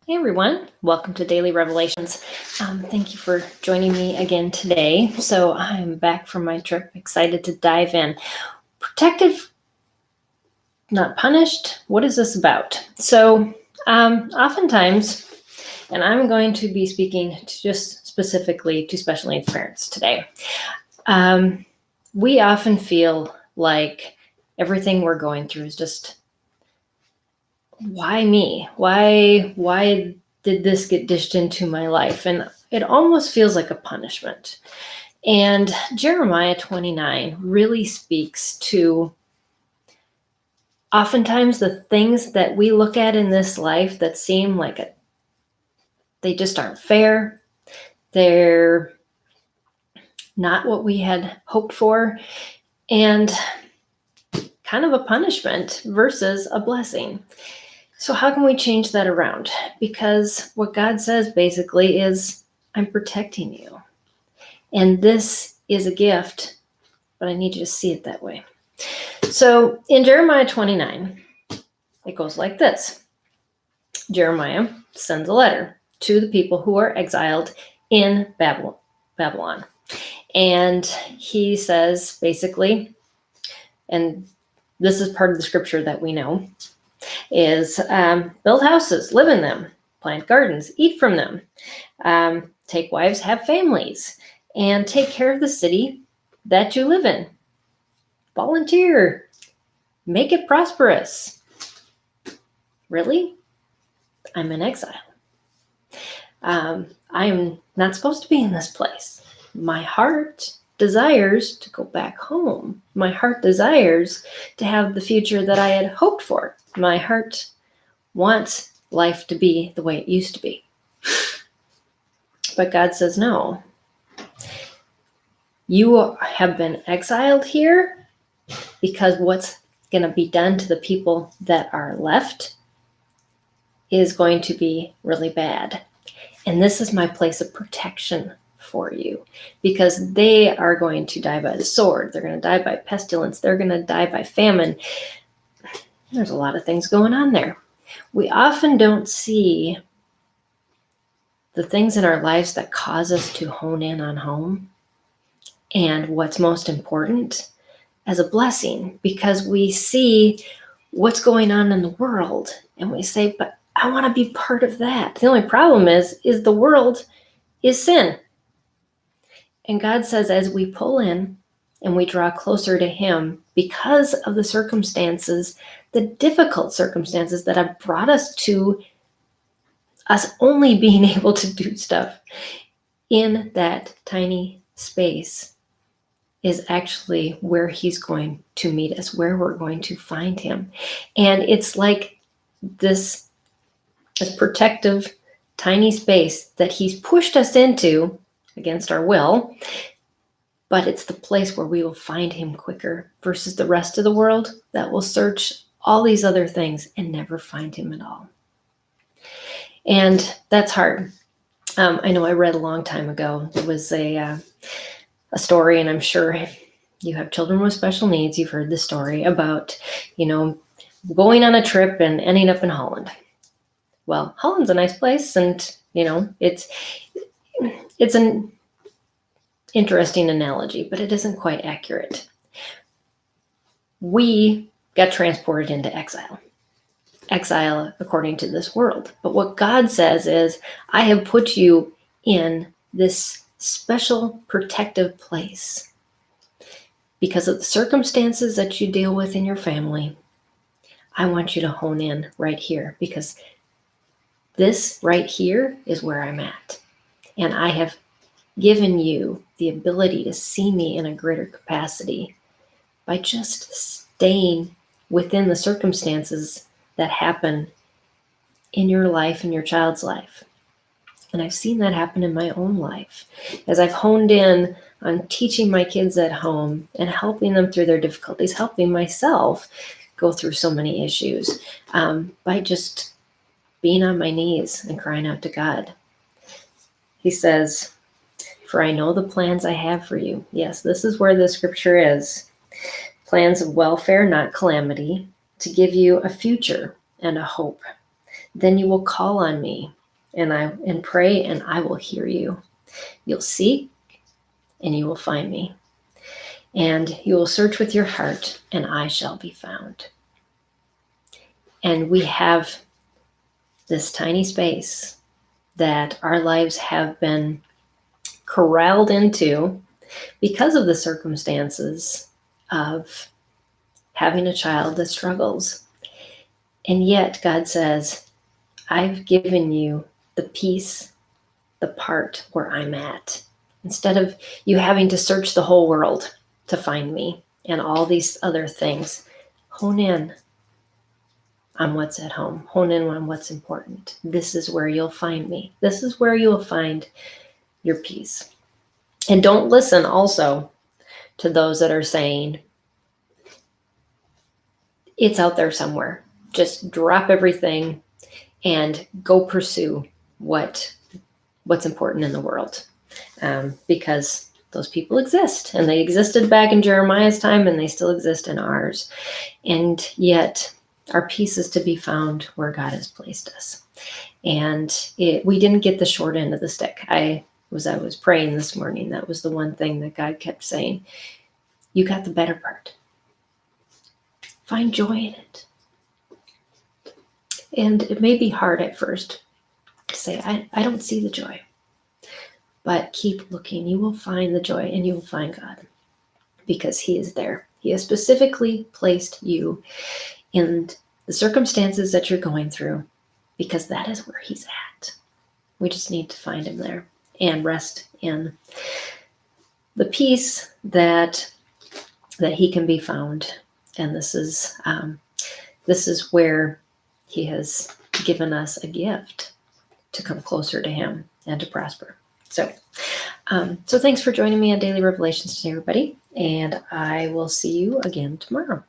Hey everyone, welcome to Daily Revelations. Thank you for joining me again today. So I'm back from my trip, excited to dive in. Protected, not punished. What is this about? So oftentimes, and I'm going to be speaking to just specifically to special needs parents today. We often feel like everything we're going through is just, why me? Why did this get dished into my life? And it almost feels like a punishment. And Jeremiah 29 really speaks to oftentimes the things that we look at in this life that seem like they just aren't fair. They're not what we had hoped for, and kind of a punishment versus a blessing. So how can we change that around? Because what God says basically is, I'm protecting you. And this is a gift, but I need you to see it that way. So in Jeremiah 29, it goes like this. Jeremiah sends a letter to the people who are exiled in Babylon. And he says basically, and this is part of the scripture that we know, is build houses, live in them, plant gardens, eat from them, take wives, have families, and take care of the city that you live in. Volunteer, make it prosperous. Really? I'm in exile. I am not supposed to be in this place. My heart desires to go back home. My heart desires to have the future that I had hoped for. My heart wants life to be the way it used to be. But God says, no. You have been exiled here because what's going to be done to the people that are left is going to be really bad. And this is my place of protection for you, because they are going to die by the sword. They're going to die by pestilence. They're going to die by famine. There's a lot of things going on there. We often don't see the things in our lives that cause us to hone in on home and what's most important as a blessing, because we see what's going on in the world and we say, but I want to be part of that. The only problem is the world is sin. And God says, as we pull in and we draw closer to Him, because of the circumstances, the difficult circumstances that have brought us to us only being able to do stuff in that tiny space, is actually where He's going to meet us, where we're going to find Him. And it's like this protective tiny space that He's pushed us into against our will, but it's the place where we will find Him quicker versus the rest of the world that will search all these other things and never find Him at all. And that's hard. I know I read a long time ago, there was a story, and I'm sure if you have children with special needs, you've heard the story about, going on a trip and ending up in Holland. Well, Holland's a nice place, and it's an interesting analogy, but it isn't quite accurate. We got transported into exile according to this world. But what God says is, I have put you in this special protective place because of the circumstances that you deal with in your family. I want you to hone in right here, because this right here is where I'm at. And I have given you the ability to see me in a greater capacity by just staying within the circumstances that happen in your life, in your child's life. And I've seen that happen in my own life as I've honed in on teaching my kids at home and helping them through their difficulties, helping myself go through so many issues by just being on my knees and crying out to God. He says, for I know the plans I have for you. Yes, this is where the scripture is. Plans of welfare, not calamity, to give you a future and a hope. then you will call on me and pray, and I will hear you. You'll seek, and you will find me. And you will search with your heart, and I shall be found. And we have this tiny space that our lives have been corralled into because of the circumstances of having a child that struggles. And yet God says, I've given you the peace, the part where I'm at. Instead of you having to search the whole world to find me and all these other things, hone in on what's at home. Hone in on what's important. This is where you'll find me. This is where you'll find your peace. And don't listen also to those that are saying, it's out there somewhere. Just drop everything and go pursue what's important in the world. Because those people exist, and they existed back in Jeremiah's time, and they still exist in ours. And yet our peace is to be found where God has placed us. And we didn't get the short end of the stick. I was praying this morning. That was the one thing that God kept saying. You got the better part. Find joy in it. And it may be hard at first to say, I don't see the joy. But keep looking. You will find the joy, and you will find God, because He is there. He has specifically placed you in the circumstances that you're going through, because that is where He's at. We just need to find Him there and rest in the peace that He can be found. And this is where He has given us a gift to come closer to Him and to prosper. So thanks for joining me on Daily Revelations today, everybody. And I will see you again tomorrow.